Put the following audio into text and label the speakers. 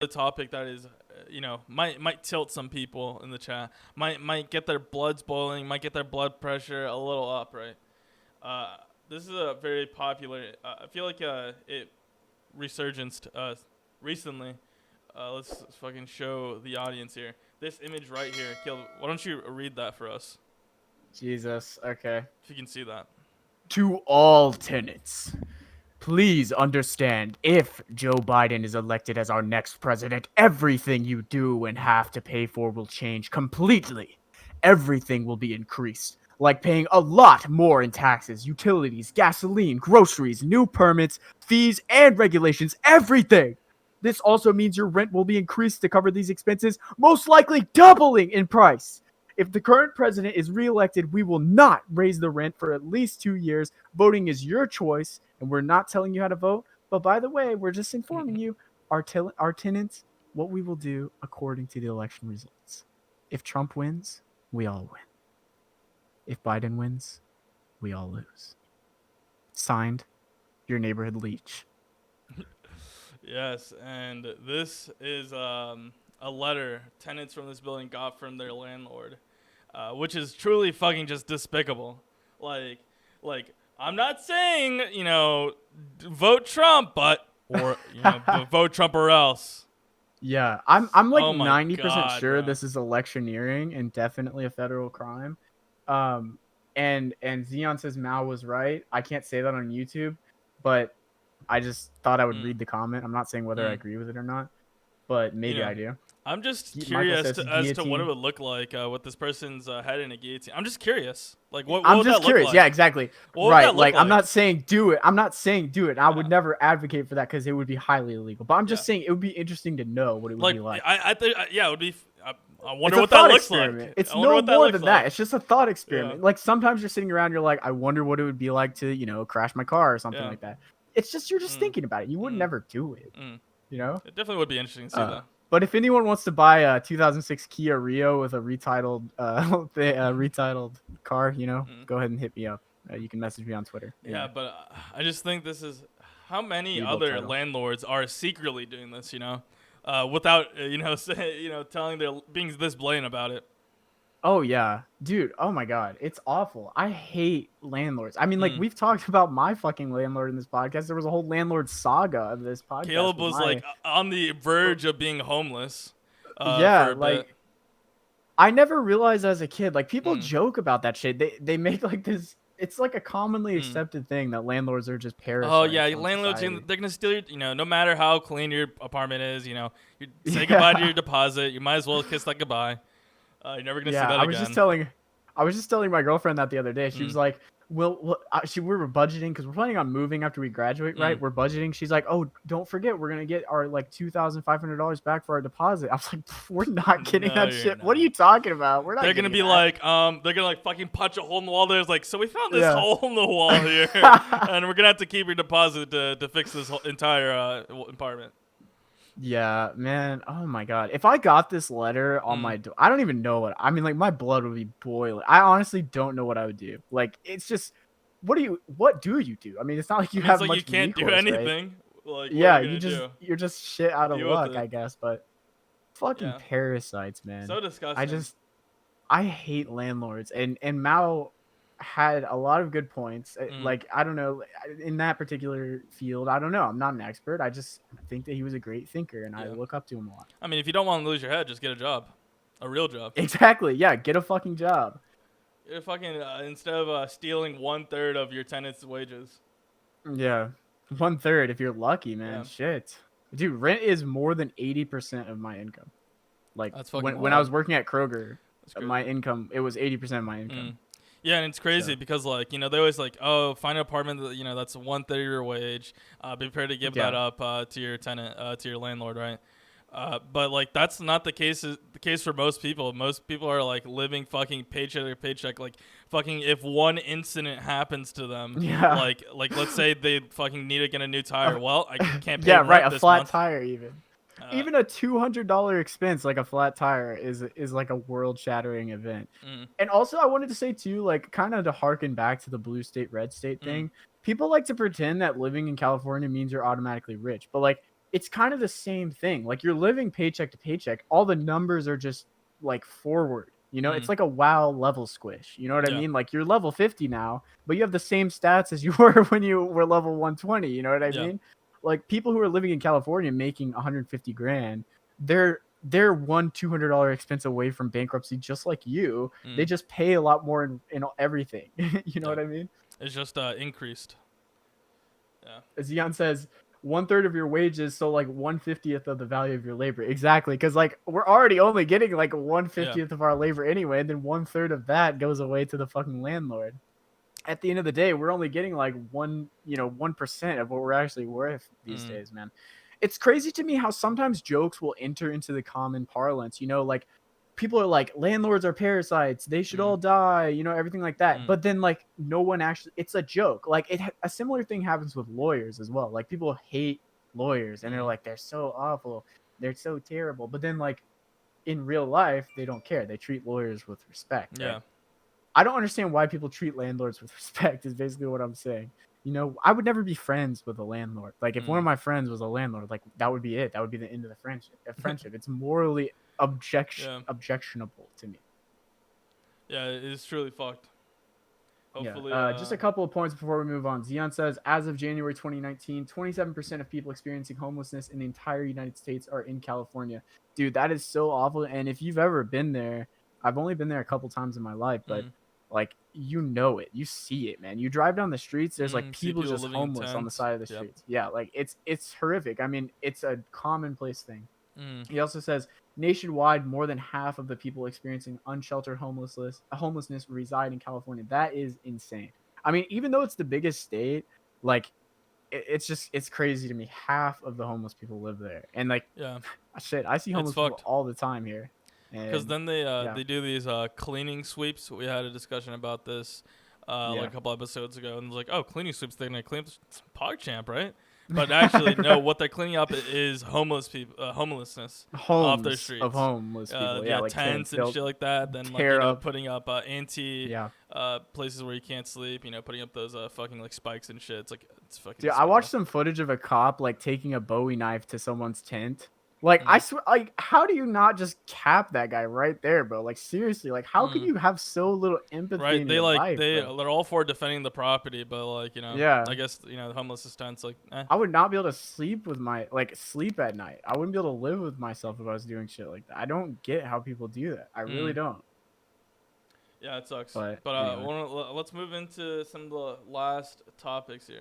Speaker 1: the topic that is, might tilt some people in the chat. Might get their bloods boiling. Might get their blood pressure a little up. Right. Uh, this is a very popular. I feel like it resurgenced recently. Let's fucking show the audience here. This image right here. Kaleb, why don't you read that for us?
Speaker 2: Jesus. Okay.
Speaker 1: If you can see that.
Speaker 2: To all tenants, please understand, if Joe Biden is elected as our next president, everything you do and have to pay for will change completely. Everything will be increased, like paying a lot more in taxes, utilities, gasoline, groceries, new permits, fees, and regulations, everything. This also means your rent will be increased to cover these expenses, most likely doubling in price. If the current president is reelected, we will not raise the rent for at least 2 years. Voting is your choice, and we're not telling you how to vote. But by the way, we're just informing you, our tenants, what we will do according to the election results. If Trump wins, we all win. If Biden wins, we all lose. Signed, your neighborhood leech.
Speaker 1: Yes, and this is a letter tenants from this building got from their landlord, which is truly fucking just despicable. Like, I'm not saying vote Trump, but vote Trump or else.
Speaker 2: Yeah, I'm like
Speaker 1: Oh my
Speaker 2: 90%
Speaker 1: God,
Speaker 2: sure
Speaker 1: bro.
Speaker 2: this is electioneering and definitely a federal crime. Um, and Xeon says Mao was right. I can't say that on YouTube, but I just thought I would
Speaker 1: Mm,
Speaker 2: read the comment. I'm not saying whether I
Speaker 1: mm.
Speaker 2: agree with it or not, but
Speaker 1: You
Speaker 2: maybe
Speaker 1: know,
Speaker 2: I do.
Speaker 1: I'm just
Speaker 2: Michael
Speaker 1: curious
Speaker 2: says
Speaker 1: as to what it
Speaker 2: guillotine.
Speaker 1: would look like with this person's head in a guillotine. I'm just curious. Like, what
Speaker 2: I'm
Speaker 1: would that
Speaker 2: just
Speaker 1: look
Speaker 2: curious. Yeah,
Speaker 1: like?
Speaker 2: exactly.
Speaker 1: What would
Speaker 2: Right.
Speaker 1: that look
Speaker 2: Like, I'm
Speaker 1: like?
Speaker 2: not saying do it. I'm not saying do it. I would
Speaker 1: Yeah,
Speaker 2: never advocate for that because it would be highly illegal. But I'm
Speaker 1: yeah.
Speaker 2: just saying it would be interesting to know what it would
Speaker 1: Like,
Speaker 2: be like.
Speaker 1: I think, yeah, it would be. I
Speaker 2: It's
Speaker 1: wonder
Speaker 2: a
Speaker 1: what that
Speaker 2: thought
Speaker 1: looks
Speaker 2: experiment.
Speaker 1: like.
Speaker 2: It's
Speaker 1: I wonder
Speaker 2: no
Speaker 1: what that
Speaker 2: more
Speaker 1: looks
Speaker 2: than that.
Speaker 1: like.
Speaker 2: It's just a thought
Speaker 1: Yeah,
Speaker 2: experiment. Like sometimes you're sitting around, you're like, I wonder what it would be like to, crash my car or something
Speaker 1: yeah.
Speaker 2: like that. It's just you're just
Speaker 1: Mm,
Speaker 2: thinking about it. You would
Speaker 1: mm,
Speaker 2: never do it,
Speaker 1: mm.
Speaker 2: you know?
Speaker 1: It definitely would be interesting to see,
Speaker 2: Uh
Speaker 1: though.
Speaker 2: but if anyone wants to buy a 2006 Kia Rio with a retitled retitled car,
Speaker 1: Mm.
Speaker 2: go ahead and hit me up. You can message me on Twitter.
Speaker 1: Yeah, but I just think this is how many
Speaker 2: Rebuild
Speaker 1: other
Speaker 2: title.
Speaker 1: landlords are secretly doing this. Without telling their being this blatant about it.
Speaker 2: Oh yeah, dude. Oh my god, it's awful. I hate landlords. I mean, like
Speaker 1: Mm.
Speaker 2: we've talked about my fucking landlord in this podcast. There was a whole landlord saga of this podcast
Speaker 1: Kaleb
Speaker 2: with
Speaker 1: was like
Speaker 2: my.
Speaker 1: on the verge of being homeless,
Speaker 2: Yeah,
Speaker 1: for a bit.
Speaker 2: like I never realized as a kid. Like people
Speaker 1: Mm.
Speaker 2: joke about that shit. They make like this. It's like a commonly
Speaker 1: Mm.
Speaker 2: accepted thing that landlords are just
Speaker 1: Oh yeah,
Speaker 2: parasites on
Speaker 1: landlords
Speaker 2: society.
Speaker 1: they're gonna steal your. No matter how clean your apartment is, you say goodbye to your
Speaker 2: Yeah.
Speaker 1: deposit. You might as well kiss that goodbye. You're never gonna see
Speaker 2: Yeah,
Speaker 1: that
Speaker 2: I was just
Speaker 1: again.
Speaker 2: telling, I was just telling my girlfriend that the other day. She
Speaker 1: Mm.
Speaker 2: was like, we were budgeting because we're planning on moving after we graduate, right?
Speaker 1: Mm.
Speaker 2: We're budgeting. She's like, oh, don't forget, we're gonna get our like $2,500 back for our deposit. I was like, we're not getting
Speaker 1: No,
Speaker 2: that
Speaker 1: you're
Speaker 2: shit. What are
Speaker 1: not.
Speaker 2: you talking about? We're not
Speaker 1: They're gonna
Speaker 2: getting
Speaker 1: be
Speaker 2: that.
Speaker 1: like, they're gonna like fucking punch a hole in the wall. There's like, so we found this
Speaker 2: Yeah.
Speaker 1: hole in the wall here, and we're gonna have to keep your deposit to fix this whole entire apartment.
Speaker 2: Yeah, man. Oh my god. If I got this letter on
Speaker 1: Mm.
Speaker 2: my door, I don't even know what. I mean, like my blood would be boiling. I honestly don't know what I would do. Like it's just, what do you do? I mean, it's not like
Speaker 1: I
Speaker 2: you
Speaker 1: mean, it's
Speaker 2: have
Speaker 1: like you
Speaker 2: much
Speaker 1: can't do
Speaker 2: recourse, right?
Speaker 1: anything. Like, what are
Speaker 2: Yeah,
Speaker 1: you gonna do?
Speaker 2: you're just shit out of
Speaker 1: Deal with
Speaker 2: luck,
Speaker 1: it.
Speaker 2: I guess. But fucking
Speaker 1: Yeah.
Speaker 2: parasites, man.
Speaker 1: So
Speaker 2: I
Speaker 1: disgusting.
Speaker 2: just I hate landlords, and Mao had a lot of good points.
Speaker 1: Mm.
Speaker 2: Like I don't know, in that particular field, I don't know. I'm not an expert. I just think that he was a great thinker, and I
Speaker 1: Yeah.
Speaker 2: look up to him a lot.
Speaker 1: I mean, if you don't want to lose your head, just get a job, a real job.
Speaker 2: Exactly. Yeah, get a fucking job.
Speaker 1: You're fucking instead of stealing 1/3 of your tenant's wages.
Speaker 2: Yeah, 1/3 if you're lucky, man.
Speaker 1: Yeah,
Speaker 2: Shit, dude, rent is more than 80% of my income. Like
Speaker 1: that's fucking
Speaker 2: when I
Speaker 1: wild.
Speaker 2: was working at Kroger,
Speaker 1: That's crazy.
Speaker 2: my income it was 80% of my income.
Speaker 1: Mm. Yeah, and it's crazy
Speaker 2: So
Speaker 1: because like they always like, oh, find an apartment that that's 1/3 of your wage. Be prepared to give that
Speaker 2: yeah,
Speaker 1: up to your tenant, to your landlord, right? But like that's not the case for most people. Most people are like living fucking paycheck to paycheck. Like fucking if one incident happens to them,
Speaker 2: yeah,
Speaker 1: like let's say they fucking need to get a new tire. Well, I can't pay
Speaker 2: yeah, right.
Speaker 1: rent
Speaker 2: A
Speaker 1: this
Speaker 2: flat
Speaker 1: month.
Speaker 2: tire, even
Speaker 1: Uh,
Speaker 2: even a $200 expense like a flat tire is like a world shattering event.
Speaker 1: mm,
Speaker 2: And also, I wanted to say too, like kind of to harken back to the blue state, red state
Speaker 1: mm,
Speaker 2: thing. People like to pretend that living in California means you're automatically rich, but like it's kind of the same thing. Like you're living paycheck to paycheck. All the numbers are just like forward. You know, it's
Speaker 1: Mm.
Speaker 2: like a WoW level squish. You know what I
Speaker 1: Yeah.
Speaker 2: mean? Like you're level 50 now, but you have the same stats as you were when you were level 120. You know what I
Speaker 1: Yeah.
Speaker 2: mean? Like people who are living in California making 150 grand, they're $100-200 expense away from bankruptcy, just like you. They
Speaker 1: Mm.
Speaker 2: just pay a lot more in everything. You know
Speaker 1: Yeah.
Speaker 2: what I mean?
Speaker 1: It's just increased. Yeah.
Speaker 2: As Zion says, 1/3 of your wages, so like 1/50th of the value of your labor. Exactly, because like we're already only getting like one
Speaker 1: Yeah.
Speaker 2: fiftieth of our labor anyway, and then 1/3 of that goes away to the fucking landlord. At the end of the day, we're only getting like 1% of what we're actually worth these
Speaker 1: Mm.
Speaker 2: days, man. It's crazy to me how sometimes jokes will enter into the common parlance. Like people are like, landlords are parasites, they should
Speaker 1: Mm.
Speaker 2: all die, everything like that.
Speaker 1: Mm.
Speaker 2: But then like no one actually, it's a joke. Like a similar thing happens with lawyers as well. Like people hate lawyers and they're
Speaker 1: Mm.
Speaker 2: like, they're so awful, they're so terrible. But then like in real life, they don't care. They treat lawyers with respect, right?
Speaker 1: Yeah.
Speaker 2: I don't understand why people treat landlords with respect, is basically what I'm saying. I would never be friends with a landlord. Like if one of
Speaker 1: Mm.
Speaker 2: my friends was a landlord, like that would be it. That would be the end of the friendship. It's morally
Speaker 1: Yeah.
Speaker 2: objectionable to me.
Speaker 1: Yeah. It's truly fucked.
Speaker 2: Yeah.
Speaker 1: Hopefully.
Speaker 2: Just a couple of points before we move on. Zion says, as of January 2019, 27% of people experiencing homelessness in the entire United States are in California. Dude, that is so awful. And if you've ever been there, I've only been there a couple times in my life, but
Speaker 1: Mm.
Speaker 2: like you see it, man. You drive down the streets, there's like
Speaker 1: See
Speaker 2: people
Speaker 1: people
Speaker 2: just
Speaker 1: living in
Speaker 2: homeless on the
Speaker 1: tents.
Speaker 2: side of the
Speaker 1: Yep.
Speaker 2: streets. Yeah, like it's horrific. I mean, it's a commonplace thing.
Speaker 1: Mm.
Speaker 2: He also says nationwide, more than half of the people experiencing unsheltered homelessness reside in California. That is insane. I mean, even though it's the biggest state, like it's crazy to me. Half of the homeless people live there, and like
Speaker 1: Yeah.
Speaker 2: shit, I see
Speaker 1: It's
Speaker 2: homeless people
Speaker 1: fucked.
Speaker 2: all the time here,
Speaker 1: Because
Speaker 2: and
Speaker 1: then they
Speaker 2: yeah,
Speaker 1: they do these cleaning sweeps. We had a discussion about this like
Speaker 2: yeah.
Speaker 1: a couple episodes ago, and it's like, oh, cleaning sweeps. They're gonna clean up PogChamp, right? But actually, no. What they're cleaning up is homeless people, homelessness off their
Speaker 2: Homes of
Speaker 1: streets.
Speaker 2: homeless people, yeah,
Speaker 1: Yeah,
Speaker 2: like
Speaker 1: tents
Speaker 2: tents.
Speaker 1: and
Speaker 2: They'll
Speaker 1: shit like that. Then like
Speaker 2: tear up,
Speaker 1: putting up anti
Speaker 2: yeah.
Speaker 1: places where you can't sleep. Putting up those fucking like spikes and shit. It's like it's fucking
Speaker 2: Dude, I watched
Speaker 1: despicable.
Speaker 2: some footage of a cop like taking a Bowie knife to someone's tent. Like I
Speaker 1: Mm.
Speaker 2: swear, like how do you not just cap that guy right there, bro? Like seriously, like how can
Speaker 1: Mm.
Speaker 2: you have so little empathy
Speaker 1: Right,
Speaker 2: in
Speaker 1: they
Speaker 2: your
Speaker 1: like
Speaker 2: life,
Speaker 1: they
Speaker 2: bro?
Speaker 1: they're all for defending the property, but like I
Speaker 2: Yeah,
Speaker 1: guess the homeless tents like
Speaker 2: I would not be able to sleep at night. I wouldn't be able to live with myself if I was doing shit like that. I don't get how people do that. I really
Speaker 1: mm.
Speaker 2: don't.
Speaker 1: Yeah, it sucks.
Speaker 2: But
Speaker 1: But
Speaker 2: anyway.
Speaker 1: let's move into some of the last topics here.